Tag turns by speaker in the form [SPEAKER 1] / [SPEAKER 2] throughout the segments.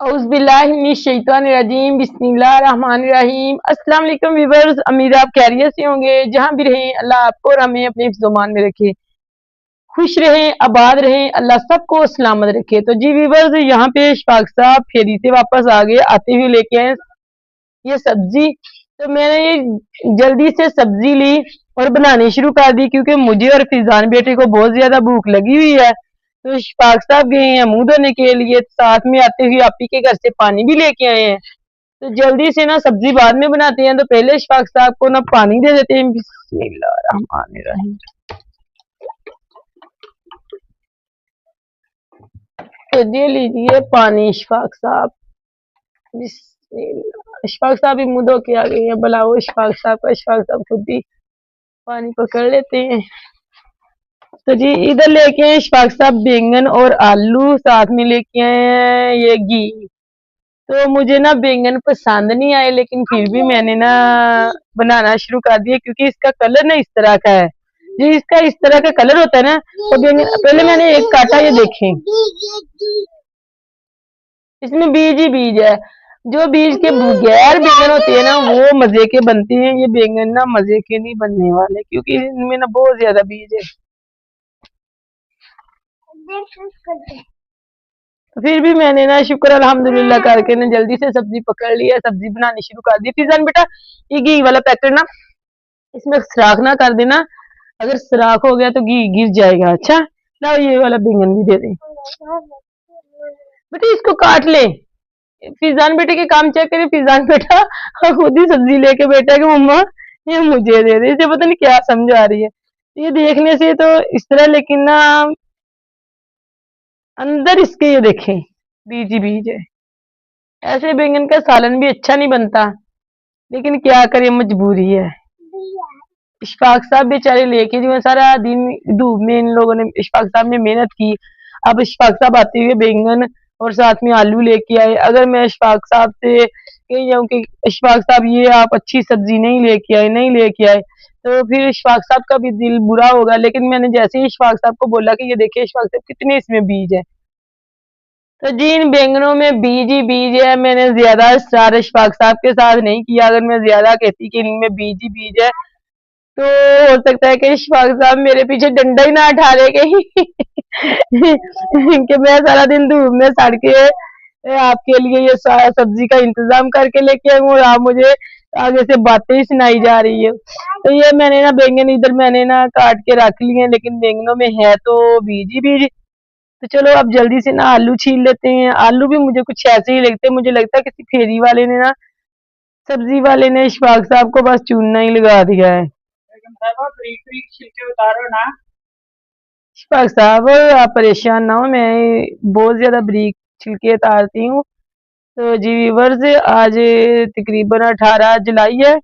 [SPEAKER 1] औज़ुबिल्लाहिमिनश्शैतानिर्रजीम बिस्मिल्लाहिर्रहमानिर्रहीम। अस्सलाम वालेकुम व्यूअर्स, उम्मीद आप खैरियत से होंगे। जहां भी रहें अल्लाह आपको और हमें अपने हिफ्ज़-ओ-मान में रखे, खुश रहें, आबाद रहें, अल्लाह सबको सलामत रखे। तो जी व्यूअर्स, यहाँ पे इशफाक साहब फेरी से वापस आ गए, आते हुए लेके आए ये सब्जी। तो मैंने ये जल्दी से सब्जी ली और बनानी शुरू कर दी क्योंकि मुझे और फिजान बेटे को बहुत ज्यादा भूख लगी हुई है। तो इशफाक साहब गए हैं मुंह धोने के लिए, साथ में आते हुए आपी के घर से पानी भी लेके आए हैं। तो जल्दी से ना सब्जी बाद में बनाते हैं, तो पहले इशफाक साहब को ना पानी दे देते हैं। बिस्मिल्लाहिर्रहमानिर्रहीम। तो दे लीजिए पानी इशफाक साहब। बिस्मिल्लाह। इशफाक साहब भी मुंह धो के आ गए हैं, बुलाओ इशफाक साहब का। इशफाक साहब खुद ही पानी पकड़ लेते हैं। तो जी इधर लेके आए इशफाक साहब बैंगन और आलू, साथ में लेके आए हैं ये घी। तो मुझे ना बैंगन पसंद नहीं आए, लेकिन फिर भी मैंने ना बनाना शुरू कर दिया क्योंकि इसका कलर ना इस तरह का है। जी इसका इस तरह का कलर होता है ना, तो बैंगन पहले मैंने एक काटा, ये देखें इसमें बीज ही बीज है। जो बीज के बगैर बैंगन होते हैं ना वो मजे के बनते हैं, ये बैंगन ना मजे के नहीं बनने वाले क्योंकि इनमें ना बहुत ज्यादा बीज है। तो फिर भी मैंने ना शुक्र अल्हम्दुलिल्लाह करके ना जल्दी से सब्जी पकड़ ली है, सब्जी बनानी शुरू कर दी। फिजान बेटा ये घी वाला पैकेट ना इसमें सुराख ना कर देना, अगर सुराख हो गया तो घी गिर जाएगा। अच्छा लाओ ये वाला बैंगन भी दे दे बेटा, इसको काट ले। फिजान बेटे के काम चेक करे, फिजान बेटा खुद ही सब्जी लेके बैठा कि मम्मा ये मुझे दे दे। इसे पता नहीं क्या समझ आ रही है। ये देखने से तो इस तरह, लेकिन ना अंदर इसके ये देखें बीज ही बीज है। ऐसे बैंगन का सालन भी अच्छा नहीं बनता, लेकिन क्या करें मजबूरी है। इशफाक साहब बेचारे लेके जो है सारा दिन धूप में इन लोगों ने, इशफाक साहब ने मेहनत की। अब इशफाक साहब आते हुए बैंगन और साथ में आलू लेके आए। अगर मैं इशफाक साहब से कह जाऊं कि इशफाक साहब ये आप अच्छी सब्जी नहीं लेके आए, नहीं लेके आए, तो फिर इशफाक साहब का भी दिल बुरा होगा। लेकिन मैंने जैसे ही इशफाक साहब को बोला कि ये देखिए इशफाक साहब कितने इसमें बीज है, तो जी इन बैंगनों में बीज ही बीज है। मैंने ज्यादा इशरार इशफाक साहब के साथ नहीं किया। अगर मैं ज्यादा कहती कि इनमें बीज ही बीज है, तो हो सकता है कि इशफाक साहब मेरे पीछे डंडा ही ना उठा ले कहीं कि मैं सारा दिन धूप में सड़ के आपके लिए ये सब्जी का इंतजाम करके लेके आऊं और आप मुझे आगे से बातें ही सुनाई जा रही है। तो ये मैंने ना बैंगन इधर मैंने ना काट के रख लिए हैं, लेकिन बैंगनों में है तो बीज ही बीज। तो चलो अब जल्दी से ना आलू छील लेते हैं। आलू भी मुझे कुछ ऐसे ही लगते हैं, मुझे लगता है किसी फेरी वाले ने ना, सब्जी वाले ने इशफाक साहब को बस चूना ही लगा दिया है। बारीक बारीक छिलके उतारो ना इशफाक साहब, आप परेशान ना हो, मैं बहुत ज्यादा बारीक छिलके उतारती हूँ। तो जी व्यूअर्स, आज तकरीबन 18 जुलाई है।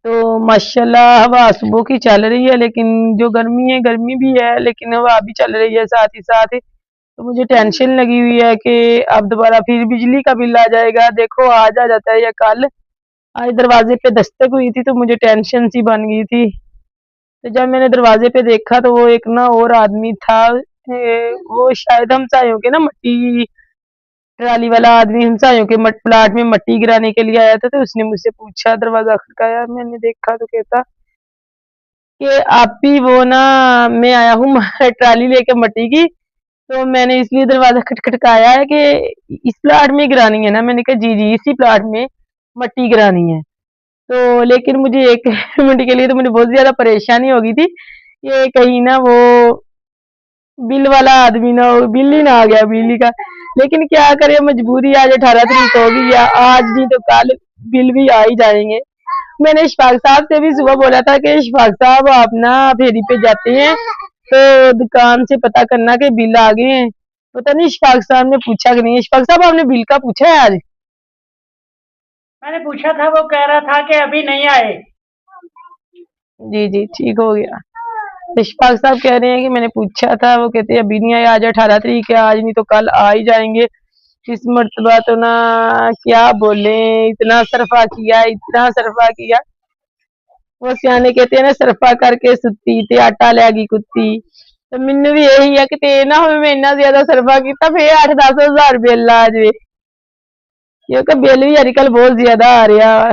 [SPEAKER 1] तो माशाल्लाह हवा सुबह की चल रही है, लेकिन जो गर्मी है गर्मी भी है, लेकिन हवा भी चल रही है साथ ही साथ। तो मुझे टेंशन लगी हुई है कि अब दोबारा फिर बिजली का बिल आ जाएगा। देखो आज आ जाता है या कल। आज दरवाजे पे दस्तक हुई थी तो मुझे टेंशन सी बन गई थी। तो जब मैंने दरवाजे पे देखा तो वो एक ना और आदमी था, वो शायद हमसायों के ना मट्टी ट्राली वाला आदमी हमसायों के प्लाट में मट्टी गिराने के लिए आया था। तो उसने मुझसे पूछा, दरवाजा खटकाया, मैंने देखा तो कहता कि आप ही वो ना, मैं आया हूँ ट्राली लेके मट्टी की, तो मैंने इसलिए दरवाजा खटखटाया है कि इस प्लाट में गिरानी है ना। मैंने कहा जी जी इसी प्लाट में मट्टी गिरानी है। तो लेकिन मुझे 1 मिनट के लिए तो मुझे बहुत ज्यादा परेशानी हो गई थी, ये कहीं ना वो बिल वाला आदमी ना हो, बिल ही ना आ गया बिजली का। लेकिन क्या करे मजबूरी, आज 18 तारीख हो गई है, आज नहीं तो कल बिल भी आ ही जाएंगे। मैंने इशफाक साहब से भी सुबह बोला था कि इशफाक साहब आप ना फेरी पे जाते हैं तो दुकान से पता करना कि बिल आ गए हैं। पता नहीं इशफाक साहब ने पूछा कि नहीं। इशफाक साहब आपने बिल का पूछा है आज?
[SPEAKER 2] मैंने पूछा था, वो कह रहा था कि अभी नहीं आए।
[SPEAKER 1] जी जी ठीक हो गया। इशफाक साहब कह रहे हैं कि मैंने पूछा था, वो कहते हैं अभी नहीं आए, आज 18 तारीख है, आज नहीं तो कल आ ही जाएंगे। इस मर्तबा तो ना क्या बोले, इतना सरफा किया, इतना सरफा किया। वो सियाने कहते हैं ना, सरफा करके सुती ते आटा ले गई कुत्ती। तो मैनू भी यही है कि ना होवे मैं इन्ना ज्यादा सरफा किया फिर 8-10 हज़ार बिल आ जाए, क्योंकि बिल भी अजकल बहुत ज्यादा आ रहा।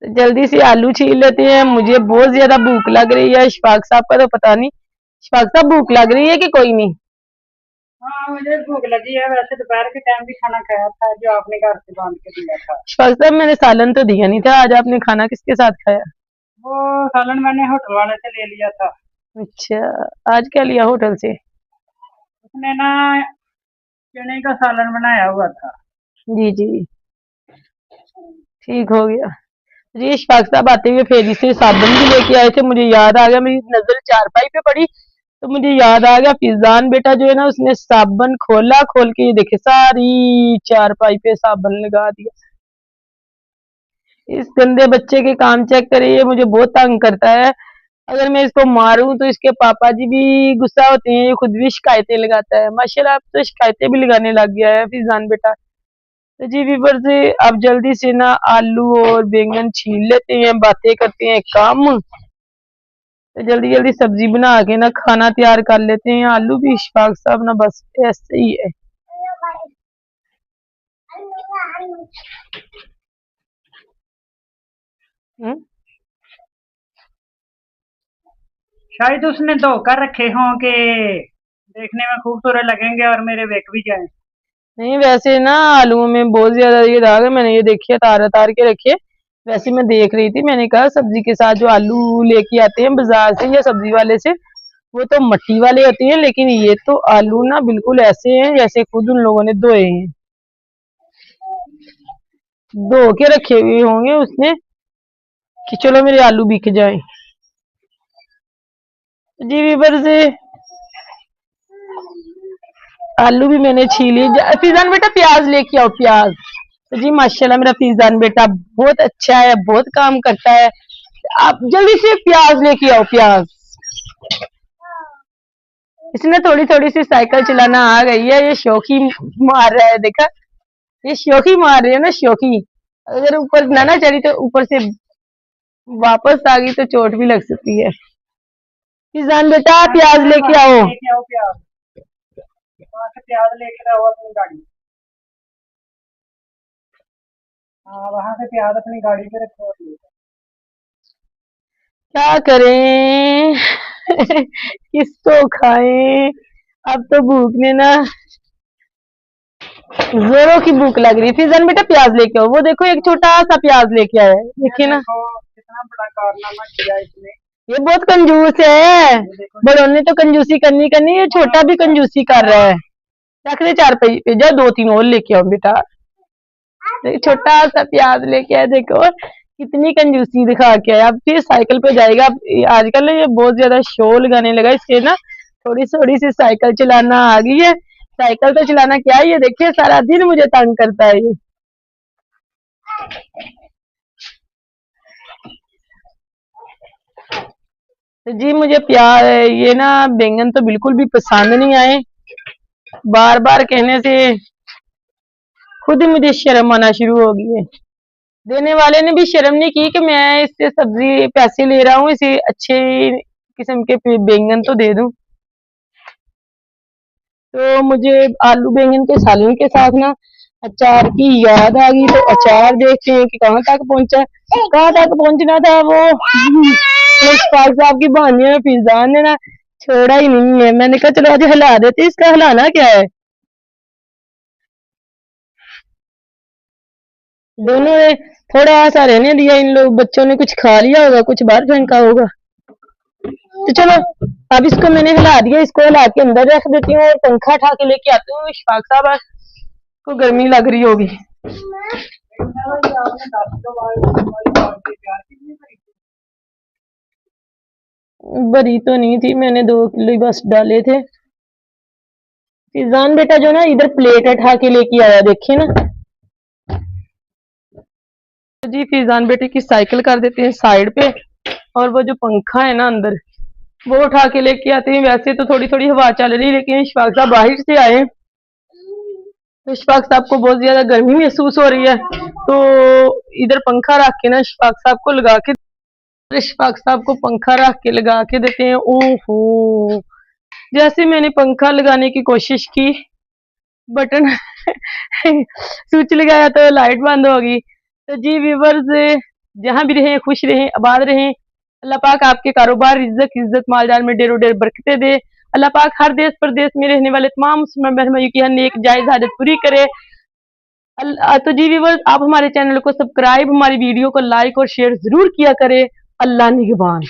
[SPEAKER 1] तो जल्दी से आलू छील लेते हैं, मुझे बहुत ज्यादा भूख लग रही है। इशफाक साहब का तो पता नहीं, इशफाक साहब भूख लग रही है कि कोई नहीं?
[SPEAKER 2] हाँ मुझे भूख लगी है, वैसे दोपहर के टाइम भी खाना खाया था जो आपने घर से बांध के दिया था।
[SPEAKER 1] इशफाक साहब मैंने सालन तो दिया नहीं था, आज आपने खाना किसके साथ खाया?
[SPEAKER 2] वो सालन मैंने होटल वाले से ले लिया था।
[SPEAKER 1] अच्छा, आज क्या लिया होटल से?
[SPEAKER 2] उसने ना चने का सालन बनाया हुआ था।
[SPEAKER 1] जी जी, ठीक हो गया जी। इशफाक साहब आते हुए फेरी से साबुन भी लेके आए थे, मुझे याद आ गया, मेरी नजर चारपाई पे पड़ी तो मुझे याद आ गया, फिजान बेटा जो है ना उसने साबुन खोला, खोल के ये देखे सारी चारपाई पे साबुन लगा दिया। इस गंदे बच्चे के काम चेक करिए, ये मुझे बहुत तंग करता है। अगर मैं इसको मारूं तो इसके पापा जी भी गुस्सा होते हैं, ये खुद भी शिकायतें लगाता है। माशाल्लाह अब तो शिकायतें भी लगाने लग गया है फिजान बेटा। तो जी व्यूअर्स, अब जल्दी से ना आलू और बैंगन छील लेते हैं, बातें करते हैं काम। तो जल्दी जल्दी सब्जी बना के ना खाना तैयार कर लेते हैं। आलू भी इशफाक साहब ना बस ऐसे ही है। हम्म?
[SPEAKER 2] शायद उसने धोकर रखे हों कि देखने में खूबसूरत लगेंगे और मेरे बिक भी जाएं।
[SPEAKER 1] नहीं वैसे ना आलूओं में बहुत ज्यादा ये दाग है, मैंने ये देखिए तार तार के रखे। वैसे मैं देख रही थी, मैंने कहा सब्जी के साथ जो आलू लेके आते हैं बाजार से या सब्जी वाले से, वो तो मट्टी वाले होते हैं, लेकिन ये तो आलू ना बिल्कुल ऐसे हैं जैसे खुद उन लोगों ने धोए हैं, धो के रखे हुए होंगे उसने कि चलो मेरे आलू बिक जाए। जी वीवर से आलू भी मैंने छीली। फीजान बेटा प्याज लेके आओ, प्याज। तो जी माशाल्लाह मेरा फीजान बेटा बहुत अच्छा है, बहुत काम करता है। आप जल्दी से प्याज लेके आओ, प्याज। इसने थोड़ी थोड़ी सी साइकिल चलाना आ गई है, ये शौकी मार रहा है, देखा? ये शौकी मार रही है ना, शौकी। अगर ऊपर ना चढ़ी तो ऊपर से वापस आ गई तो चोट भी लग सकती है। फीजान बेटा प्याज लेके आओ।
[SPEAKER 2] लेके आओ प्याज, वहाँ से प्याज लेकर आओ अपनी गाड़ी। हाँ वहाँ से प्याज अपनी गाड़ी पे रखो और ले जाओ।
[SPEAKER 1] क्या करें? किसको खाएं? अब तो भूख ने ना जोरों की भूख लग रही है। फिजान बेटा प्याज लेके आओ, वो देखो एक छोटा सा प्याज लेके आया है, देखिए ना।
[SPEAKER 2] देखो कितना बड़ा कारनामा किया इसने।
[SPEAKER 1] ये बहुत कंजूस है,
[SPEAKER 2] ये देखो
[SPEAKER 1] बड़ों ने तो कंजूसी करनी करनी, ये छोटा भी कंजूसी कर रहा है। रख दे 4 पे जाओ, 2-3 और लेके आओ बेटा। छोटा सा प्याज लेके आया, देखो कितनी कंजूसी दिखा के आया। अब फिर साइकिल पे जाएगा। आजकल ना ये बहुत ज्यादा शोर लगाने लगा, इसके ना थोड़ी थोड़ी सी साइकिल चलाना आ गई है। साइकिल तो चलाना क्या है, ये देखिए सारा दिन मुझे तंग करता है ये। तो जी मुझे प्यार ये ना बैंगन तो बिल्कुल भी पसंद नहीं आए। बार बार कहने से खुद ही मुझे शर्म आना शुरू हो गई है। देने वाले ने भी शर्म नहीं की कि मैं इससे सब्जी पैसे ले रहा हूँ, इसे अच्छे किस्म के बैंगन तो दे दूं। तो मुझे आलू बैंगन के सालन के साथ ना अचार की याद आ गई, तो अचार देखते हैं कि कहाँ तक पहुंचा। कहाँ तक पहुंचना था वो इशफाक साहब की बहानियों में फिजान ने ना छोड़ा ही नहीं है। मैंने कहा चलो आज हिला देते, इसका हिलाना क्या है। दोनों ने थोड़ा सा रहने दिया, इन लोग बच्चों ने कुछ खा लिया होगा, कुछ बाहर फेंका होगा। तो चलो अब इसको मैंने हिला दिया, इसको हिला के अंदर रख देती हूँ और पंखा उठा के लेके आती हूँ। इशफाक साहब को गर्मी लग रही होगी। भरी तो नहीं थी, मैंने 2 किलो ही बस डाले थे। फिजान बेटा जो ना इधर प्लेट उठा के लेके आया, देखिए ना। तो जी फिजान बेटे की साइकिल कर देते हैं साइड पे, और वो जो पंखा है ना अंदर वो उठा के लेके आते हैं। वैसे तो थोड़ी थोड़ी हवा चल रही है, लेकिन इशफाक साहब बाहर से आए तो इशफाक साहब को बहुत ज्यादा गर्मी महसूस हो रही है, तो इधर पंखा रख के ना इशफाक साहब को लगा के इशफाक साहब को पंखा रख के लगा के देते हैं। ओहो, जैसे मैंने पंखा लगाने की कोशिश की, बटन स्विच लगाया तो लाइट बंद हो गई। तो जी व्यूवर्स, जहां भी रहें खुश रहें, आबाद रहें। अल्लाह पाक आपके कारोबार, रिज़्क़, इज़्ज़त, माल-जाल में ढेरों-ढेर बरकतें दे। अल्लाह पाक हर देश प्रदेश में रहने वाले तमाम मुसलमान बहन भाइयों की हर नेक जायज़ हाजत पूरी करे। तो जी व्यूवर्स, आप हमारे चैनल को सब्सक्राइब, हमारी वीडियो को लाइक और शेयर ज़रूर किया करें। अल्लाह निगहबान।